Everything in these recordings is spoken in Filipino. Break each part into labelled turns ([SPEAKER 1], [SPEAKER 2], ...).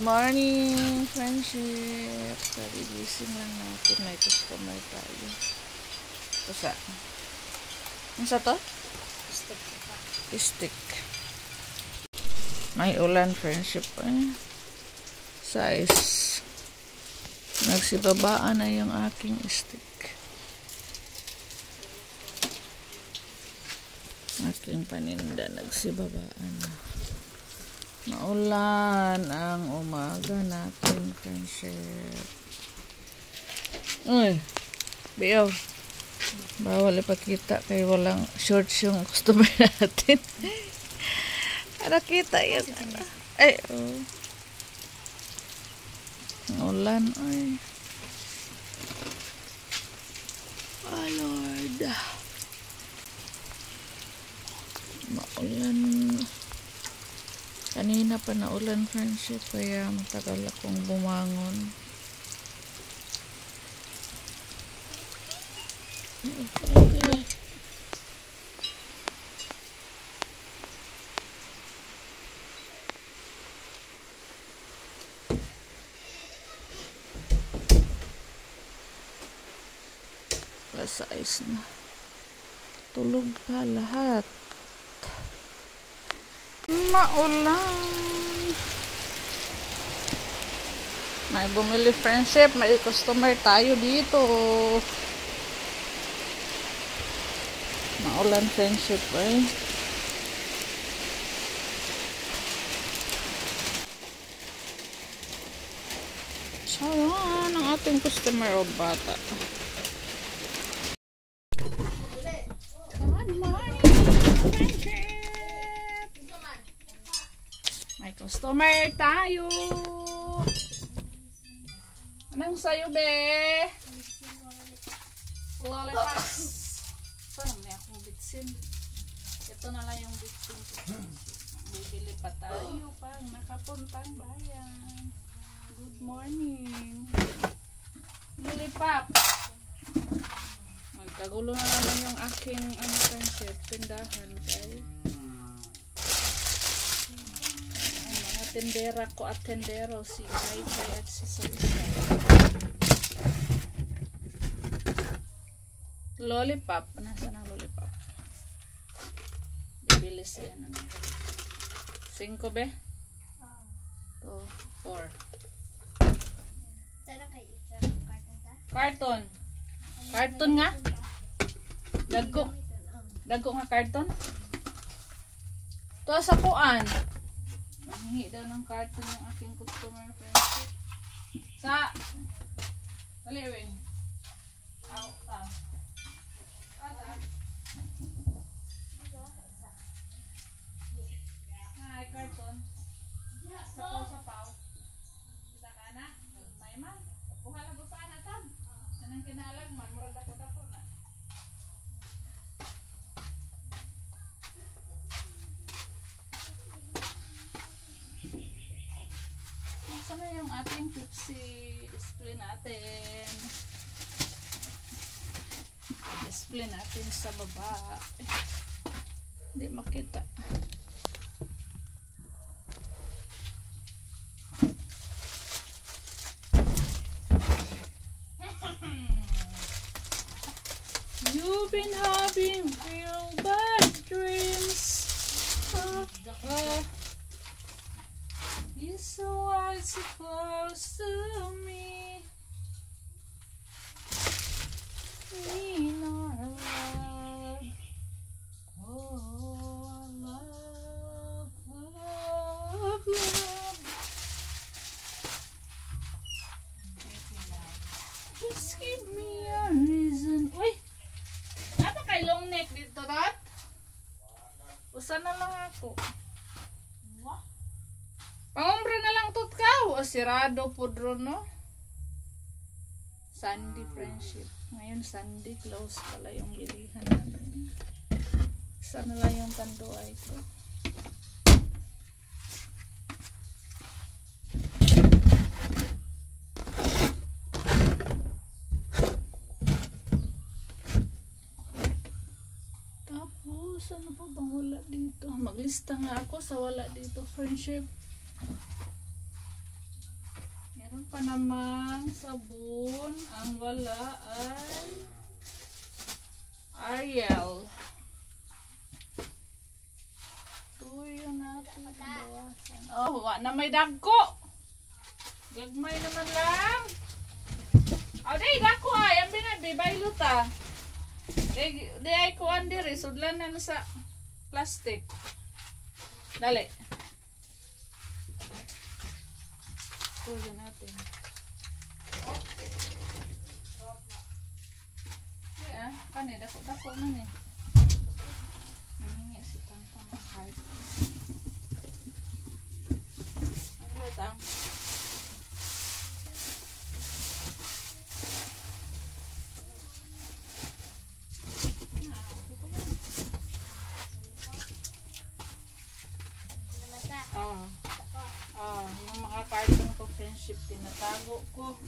[SPEAKER 1] Morning, friendship. Kagigising lang natin. May customer tayo. Kusa? Ano sa to? Stick. May ulan, friendship. Size. Nagsibabaan na yung aking stick. Aking paninda. Nagsibabaan na. Maulan ang umaga natin, friendship. Uy, biyaw. Bawal ipakita kay walang shorts yung customer natin. Nakita yan. Ay, oh. Maulan, ay. Oh, Lord. Maulan. Kanina pa naulan, friendship, kaya matagal akong bumangon. Plus ice na. Tulog pa lahat. Maulan. May bumili, friendship. May customer tayo dito. Maulan, friendship, eh. Sayan ang ating customer o bata. Good morning, friendship. May customer tayo. Anong sayo, be? Lollipops. Parang may akong bitsin. Ito na lang yung bitsin. Bibili pa tayo pang nakapuntang bayan. Good morning. Lollipop. Magkagulo na naman yung aking friendship. Tindahan, guys. Tendera ko at tendero, si Kai at si Salisa. Lollipop. Nasaan ang lollipop? Bibili siya na. 5 be? 2, 4. Karton. Karton nga? Dago nga karton? Ito sa kuan. Hingi daw ng karton yung aking customer, friendship. Sa Taliwin. Hi, karton. Sapaw. Kita ka na? May man. Kuha lang sa anatan. Anong kinalag man. Murad ako na. Sana yung ating Pepsi display natin. Display natin sa baba. Hindi makita. You've been having real bad dreams. You're so close to me. In our love. Oh, love. Just give me a reason. Uy! Ano kay long neck dito, Dad? Usan na lang ako. Pangumbra na lang tot ka. O sirado pudro, no? Sunday, friendship. Ngayon Sunday, close pala yung bilihan natin. Sana lang yung tanduay ko. Tapos ano pa bang wala dito? Maglista nga ako sa wala dito, friendship. pa namang sabon. Ang wala ay Ariel. Tuyo natin. Bawasan. Oh, wa na may dagko. Gagmay naman lang. Oh, day, dako ay. Ang binabibay luta. Day ay kuhan diri. Sudlan na sa plastic. Dali. Tuyo natin. Yeah, kani, dako na ni. Nangingi si Tantang ng heart. Ano ito? Yung mga carton ko friendship tinatago ko.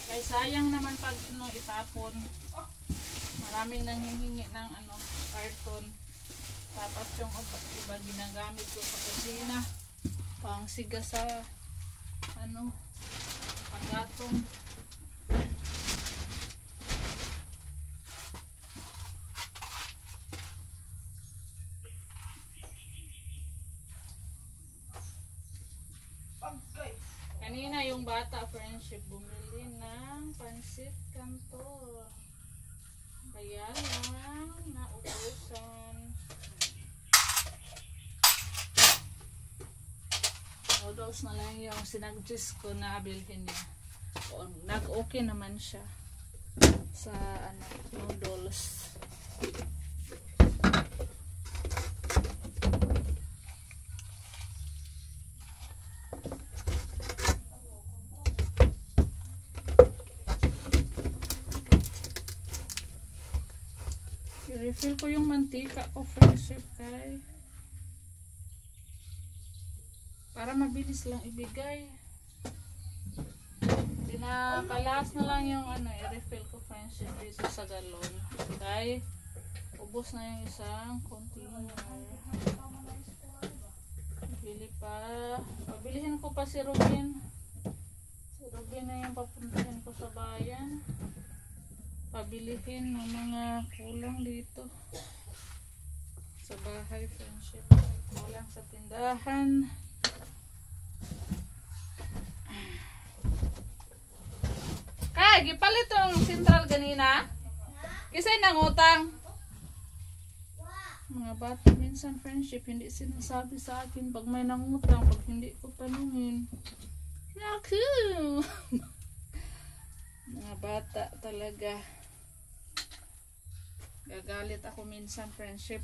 [SPEAKER 1] Kaya sayang naman pag itapon. Maraming nanghihingi ng carton. Tapos yung iba ginagamit ko sa kusina. Pang siga sa paggatong. Kanina yung bata friendship bumili ng pansit kanto. Kaya lang naubusan. Noodles na lang yung sinag-gist ko na bilhin niya. Nag-okay naman siya sa noodles. I-refill ko yung mantika ko friendship kay para mabilis lang ibigay. Pinakalas na lang yung i-refill ko friendship dito sa galon. Kay ubos na yung isang container. Bili pa. Pabilihin ko pa si Robin. Si Robin na yung papuntahin ko sa bayan. Pabilihin ng mga kulang dito sa bahay friendship. Kulang sa tindahan. Kay, gipalit yung sentral ganina? Kisay nang utang? Mga bata minsan friendship hindi sinasabi sa akin pag may nangutang, pag hindi ko tanungin. Naku! Mga bata talaga. Gagalit ako minsan friendship.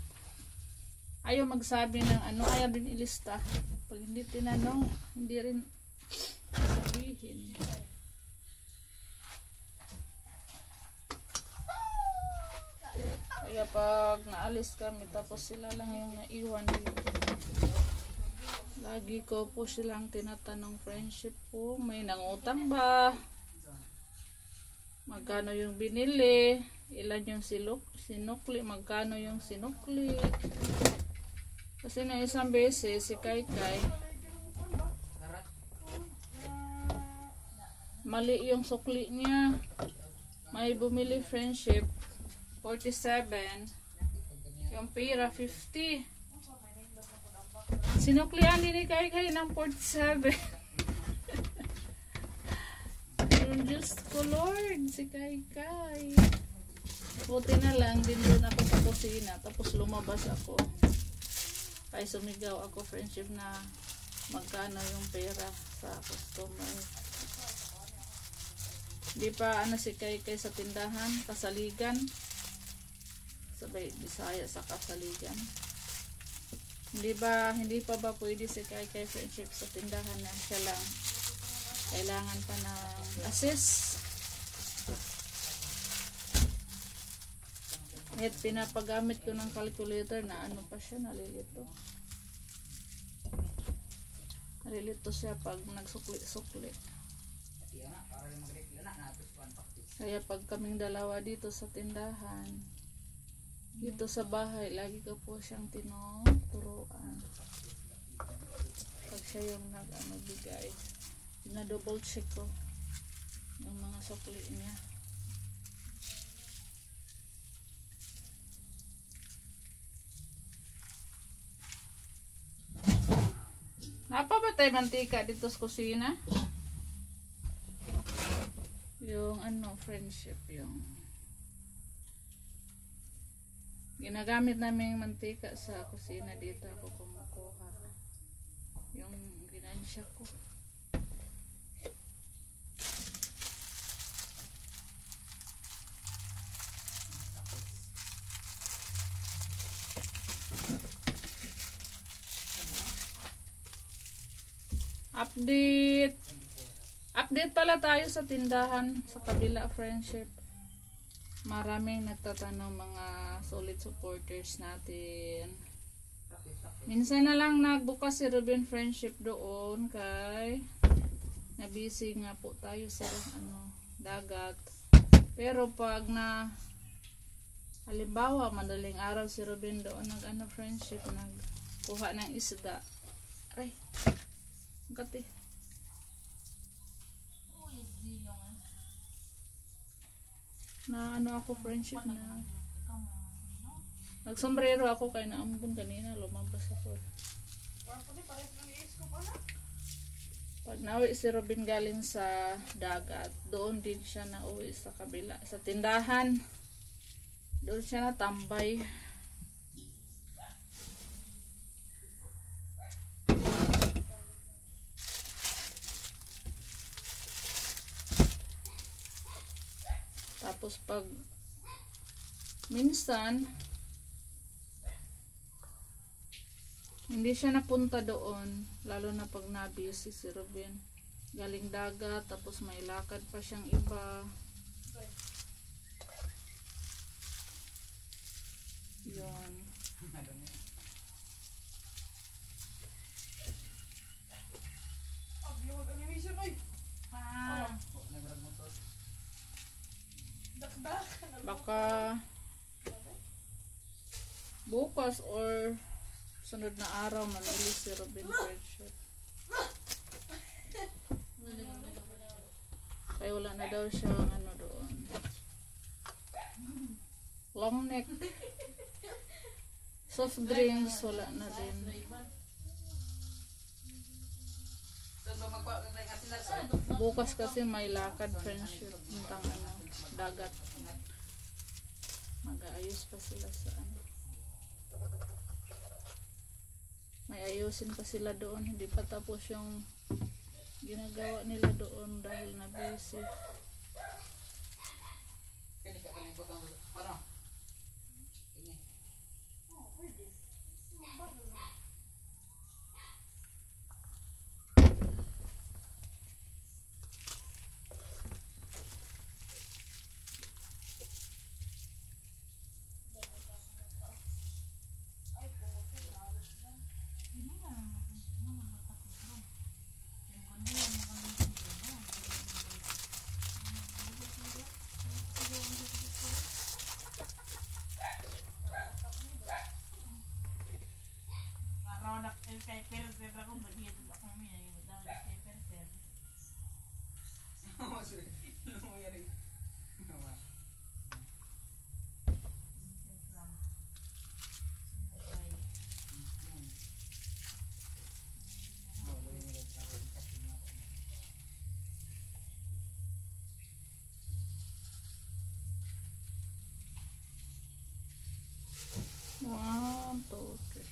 [SPEAKER 1] Ayaw magsabi ng ayaw din ilista. Pag hindi tinanong, hindi rin sabihin. Kaya pag naalis kami, tapos sila lang yung naiwan dito. Lagi ko po silang tinatanong friendship po, may nangutang ba? Magkano yung binili? Ilan yung sinukli? Magkano yung sinukli? Kasi na isang beses si Kaikai mali yung sukli niya. May bumili friendship 47, yung pera 50. Sinuklian din ni Kaikai ng 47. Diyos ko Lord, si Kaikai. Buti na lang, din doon ako sa kusina. Tapos lumabas ako. Kaya sumigaw ako friendship na magkano yung pera sa customer. Di pa si Kaikai sa tindahan, kasaligan. Sabay Bisaya sa kasaligan. Hindi pa ba pwede si Kaikai friendship sa tindahan na siya lang. Kailangan pa ng assist. At pinapagamit ko ng calculator na pa siya, nalilito. Nalilito siya pag nagsukli-sukli. Kaya pag kaming dalawa dito sa tindahan, dito sa bahay, lagi ko po siyang tinuturuan. Pag siya yung nagbigay. Pina-double check ko yung mga sukli niya. Napa ba tayo mantika dito sa kusina? Yung ano, friendship, yung ginagamit namin mantika sa kusina dito ako kumukuha. Yung ginansya ko. Update pala tayo sa tindahan sa kabila, friendship. Maraming nagtatanong, mga solid supporters natin. Minsan na lang nagbukas si Ruben, friendship, doon kay nabisi nga po tayo sa dagat. Pero pag halimbawa madaling araw si Ruben doon friendship, nagkuha ng isda. Ay, kati. Na ako, friendship, na nagsombrero ako kay naambon kanina, lumabas ako. Pag nauwi si Robin galing sa dagat, doon din siya nauwi sa kabila, sa tindahan. Doon siya natambay. Tapos pag minsan hindi siya napunta doon, lalo na pag nabisi si Ruben galing dagat, tapos may lakad pa siyang iba. Yun. Baka bukas or sunod na araw manilis si Robin, friendship. Kaya wala na daw siyang doon, long neck. Soft drinks wala na din. Bukas kasi may lakad, friendship, tentang dagat. Mag-aayos pa sila sa may ayusin pa sila doon, hindi pa tapos yung ginagawa nila doon dahil na busy. Wow, okay.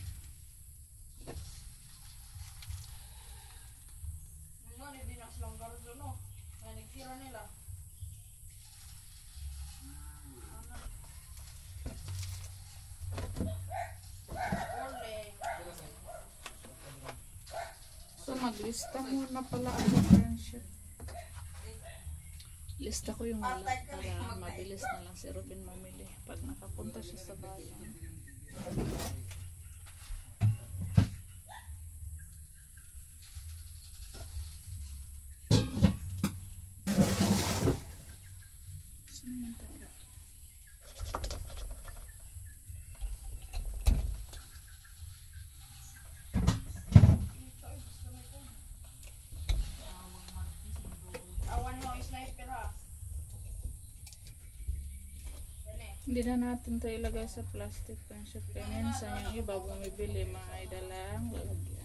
[SPEAKER 1] So maglista muna pala ako, friendship. Lista ko yung wala para mabilis na lang si Robin mamili pag nakapunta siya sa bayan. Hindi na natin ito ilagay sa plastic friendship. Kaya minsan yung iba bumibili may dalang lalagyan.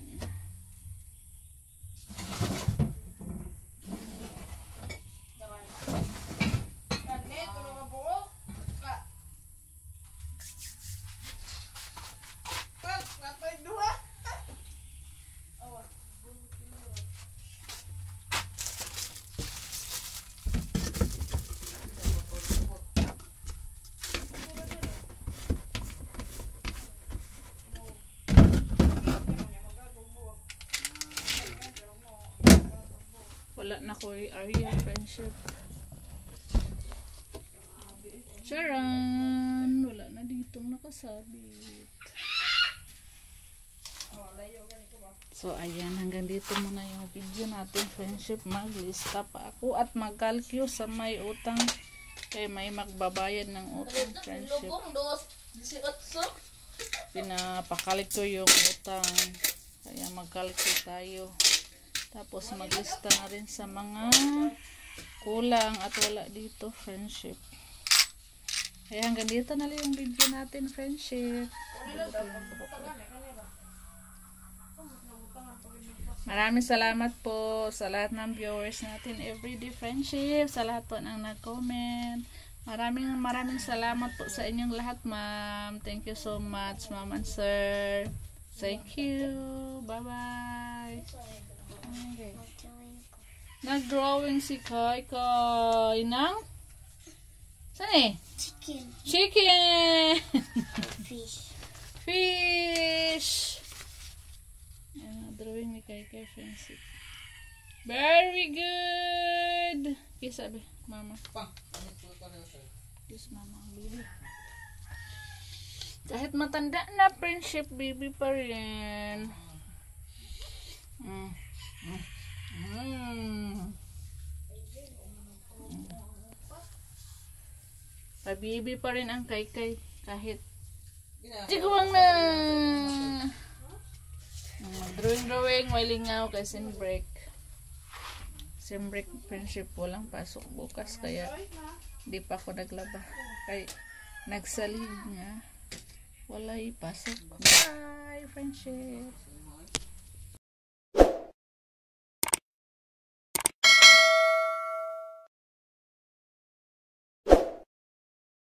[SPEAKER 1] Wala na ko area friendship. Charan! Wala na ditong nakasabit. So ayan, hanggang dito muna yung video natin friendship. Maglista pa ako at magkalkyo sa may utang. Kaya may magbabayad ng utang friendship. Pinapakalit ko yung utang. Kaya magkalkyo tayo. Tapos maglista na rin sa mga kulang at wala dito friendship. Kaya hanggang dito na lang yung video natin friendship. Maraming salamat po sa lahat ng viewers natin everyday friendship. Sa lahat po ng nag-comment. Maraming salamat po sa inyong lahat ma'am. Thank you so much ma'am and sir. Thank you. Bye bye. Okay. Nag-drawing si Kai ng saan eh? Chicken. Fish. Drawing ni Kai friendship. Very good. Kiss sabi mama. Kiss mama baby. Kahit matanda na friendship baby pa rin. Pabibi pa rin ang Kai kahit tiguang na drawing walingaw kay Simbrek friendship walang pasok bukas kaya di pa ako naglaba kay nagsalig nga wala ipasok. Bye friendship.